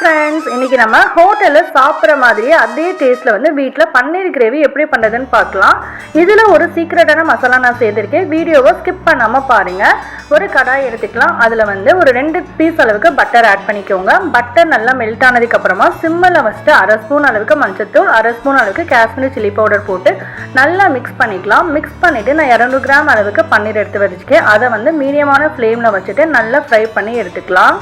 Friends, இன்னைக்கு நம்ம ஹோட்டலில் சாப்பிட்ற மாதிரி அதே டேஸ்ட்டில் வந்து வீட்டில் பன்னீர் கிரேவி எப்படி பண்ணுறதுன்னு பார்க்கலாம். இதில் ஒரு சீக்ரெட்டான மசாலா நான் சேர்த்துருக்கேன். வீடியோவை ஸ்கிப் பண்ணாமல் பாருங்கள். ஒரு கடாய் எடுத்துக்கலாம். அதில் வந்து ஒரு 2 பீஸ் அளவுக்கு பட்டர் ஆட் பண்ணிக்கோங்க. பட்டர் நல்லா மெல்ட் ஆனதுக்கப்புறமா சிம்மில் வச்சுட்டு 1/2 ஸ்பூன் அளவுக்கு மஞ்சத்தூள், 1/2 ஸ்பூன் அளவுக்கு காஷ்மீரி சில்லி பவுடர் போட்டு நல்லா மிக்ஸ் பண்ணிக்கலாம். மிக்ஸ் பண்ணிவிட்டு நான் 200 கிராம் அளவுக்கு பன்னீர் எடுத்து வச்சுருக்கேன். அதை வந்து மீடியமான ஃப்ளேமில் வச்சுட்டு நல்லா ஃப்ரை பண்ணி எடுத்துக்கலாம்.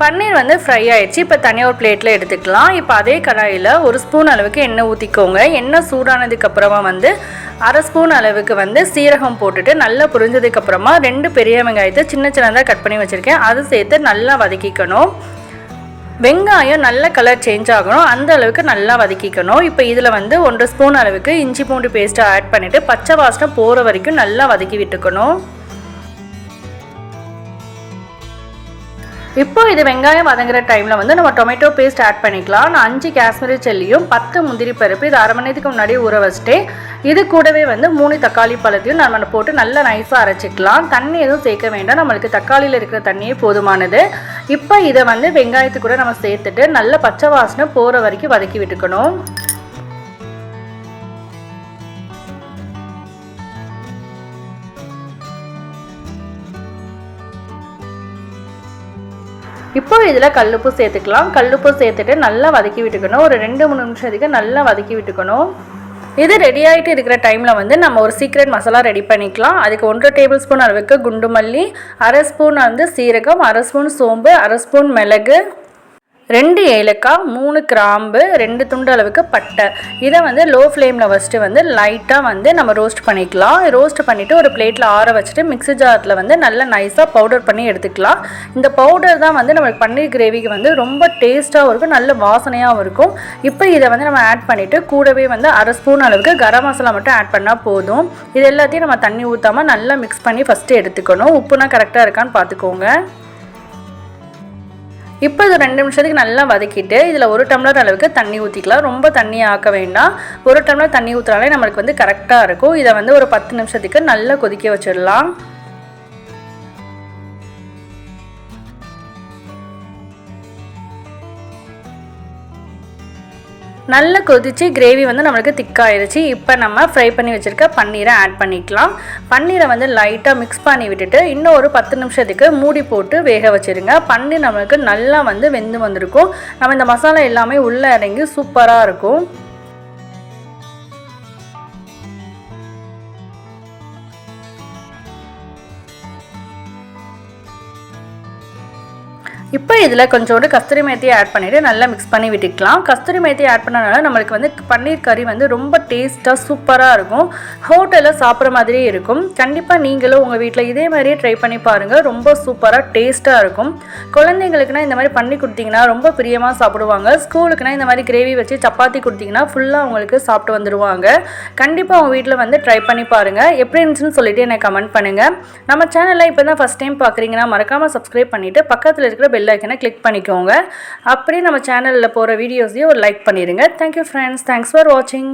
பன்னீர் வந்து ஃப்ரை ஆயிடுச்சு. இப்போ தனியாக ஒரு பிளேட்டில் எடுத்துக்கலாம். இப்போ அதே கடாயில் 1 ஸ்பூன் அளவுக்கு எண்ணெய் ஊற்றிக்கோங்க. எண்ணெய் சூடானதுக்கப்புறமா வந்து 1/2 ஸ்பூன் அளவுக்கு வந்து சீரகம் போட்டுட்டு நல்லா புரிஞ்சதுக்கப்புறமா 2 பெரிய வெங்காயத்தை சின்ன சின்னதாக கட் பண்ணி வச்சுருக்கேன். அது சேர்த்து நல்லா வதக்கிக்கணும். வெங்காயம் நல்ல கலர் சேஞ்ச் ஆகணும், அந்த அளவுக்கு நல்லா வதக்கிக்கணும். இப்போ இதில் வந்து 1 ஸ்பூன் அளவுக்கு இஞ்சி பூண்டு பேஸ்ட்டை ஆட் பண்ணிவிட்டு பச்சை வாசனை போகிற வரைக்கும் நல்லா வதக்கி விட்டுக்கணும். இப்போ இது வெங்காயம் வதங்குற டைமில் வந்து நம்ம டொமேட்டோ பேஸ்ட் ஆட் பண்ணிக்கலாம். நான் 5 காஷ்மீரி சில்லியும் 10 முந்திரி பருப்பு இது அரை மணி நேரத்துக்கு முன்னாடி ஊற வச்சுட்டேன். இது கூடவே வந்து 3 தக்காளி பழத்தையும் நம்ம போட்டு நல்லா நைஸாக அரைச்சிக்கலாம். தண்ணி எதுவும் சேர்க்க வேண்டாம், நம்மளுக்கு தக்காளியில் இருக்கிற தண்ணியே போதுமானது. இப்போ இதை வந்து வெங்காயத்து கூட நம்ம சேர்த்துட்டு நல்ல பச்சை வாசனை போகிற வரைக்கும் வதக்கி விட்டுக்கணும். இப்போ இதில் கல்லுப்பு சேர்த்துக்கலாம். கல்லுப்பு சேர்த்துட்டு நல்லா வதக்கி விட்டுக்கணும். ஒரு 2-3 நிமிஷத்துக்கு நல்லா வதக்கி விட்டுக்கணும். இது ரெடி ஆகிட்டு இருக்கிற டைமில் வந்து நம்ம ஒரு சீக்ரெட் மசாலா ரெடி பண்ணிக்கலாம். அதுக்கு 1 டேபிள் ஸ்பூன் அளவுக்கு குண்டு மல்லி, 1/2 ஸ்பூன் வந்து சீரகம், 1/2 ஸ்பூன் சோம்பு, 1/2 ஸ்பூன் மிளகு, 2 ஏலக்காய், 3 கிராம்பு, 2 துண்டு அளவுக்கு பட்டை. இதை வந்து லோ ஃப்ளேமில் வச்சுட்டு வந்து லைட்டாக வந்து நம்ம ரோஸ்ட் பண்ணிக்கலாம். ரோஸ்ட் பண்ணிவிட்டு ஒரு பிளேட்டில் ஆற வச்சுட்டு மிக்ஸி ஜாரில் வந்து நல்லா நைஸாக பவுடர் பண்ணி எடுத்துக்கலாம். இந்த பவுடர் தான் வந்து நம்மளுக்கு பன்னீர் கிரேவிக்கு வந்து ரொம்ப டேஸ்ட்டாகவும் இருக்கும், நல்ல வாசனையாகவும் இருக்கும். இப்போ இதை வந்து நம்ம ஆட் பண்ணிவிட்டு கூடவே வந்து 1/2 ஸ்பூன் அளவுக்கு கரம் மசாலா மட்டும் ஆட் பண்ணால் போதும். இது எல்லாத்தையும் நம்ம தண்ணி ஊற்றாமல் நல்லா மிக்ஸ் பண்ணி ஃபஸ்ட்டு எடுத்துக்கணும். உப்புனா கரெக்டாக இருக்கான்னு பார்த்துக்கோங்க. இப்போ இது 2 நிமிஷத்துக்கு நல்லா வதக்கிட்டு இதில் 1 டம்ளர் அளவுக்கு தண்ணி ஊற்றிக்கலாம். ரொம்ப தண்ணியை ஆக்க வேண்டாம். 1 டம்ளர் தண்ணி ஊற்றினாலே நம்மளுக்கு வந்து கரெக்டாக இருக்கும். இதை வந்து ஒரு 10 நிமிஷத்துக்கு நல்லா கொதிக்க வச்சிடலாம். நல்லா கொதிச்சு கிரேவி வந்து நம்மளுக்கு திக்காயிருச்சு. இப்போ நம்ம ஃப்ரை பண்ணி வச்சுருக்க பன்னீரை ஆட் பண்ணிக்கலாம். பன்னீரை வந்து லைட்டாக மிக்ஸ் பண்ணி விட்டுட்டு இன்னும் ஒரு 10 நிமிஷத்துக்கு மூடி போட்டு வேக வச்சுருங்க. பன்னீர் நம்மளுக்கு நல்லா வந்து வெந்து வந்திருக்கும். நம்ம இந்த மசாலா எல்லாமே உள்ளே இறங்கி சூப்பராக இருக்கும். இப்போ இதில் கொஞ்சோண்டு கஸ்தூரி மேத்தியை ஆட் பண்ணிவிட்டு நல்லா மிக்ஸ் பண்ணி விட்டுக்கலாம். கஸ்தூரி மேத்தியை ஆட் பண்ணனால நம்மளுக்கு வந்து பன்னீர் கறி வந்து ரொம்ப டேஸ்ட்டாக சூப்பராக இருக்கும். ஹோட்டலில் சாப்பிட்ற மாதிரியே இருக்கும். கண்டிப்பாக நீங்களும் உங்கள் வீட்டில் இதே மாதிரியே ட்ரை பண்ணி பாருங்கள். ரொம்ப சூப்பராக டேஸ்ட்டாக இருக்கும். குழந்தைங்களுக்குனா இந்த மாதிரி பண்ணி கொடுத்தீங்கன்னா ரொம்ப பிரியமாக சாப்பிடுவாங்க. ஸ்கூலுக்குனா இந்த மாதிரி கிரேவி வச்சு சப்பாத்தி கொடுத்தீங்கன்னா ஃபுல்லாக அவங்களுக்கு சாப்பிட்டு வந்துடுவாங்க. கண்டிப்பாக உங்கள் வீட்டில் வந்து ட்ரை பண்ணி பாருங்கள். எப்படி இருந்துச்சுன்னு சொல்லிட்டு எனக்கு கமெண்ட் பண்ணுங்கள். நம்ம சேனலில் இப்போ தான் ஃபஸ்ட் டைம் பார்க்குறீங்கன்னா மறக்காமல் சப்ஸ்கிரைப் பண்ணிவிட்டு பக்கத்தில் இருக்கிற பெல் ஐக்கனை கிளிக் பண்ணிக்கோங்க. அப்படியே நம்ம சேனலில் போகிற வீடியோஸையும் ஒரு லைக் பண்ணிடுங்க. Thank you friends. தேங்க்ஸ் ஃபார் வாட்சிங்.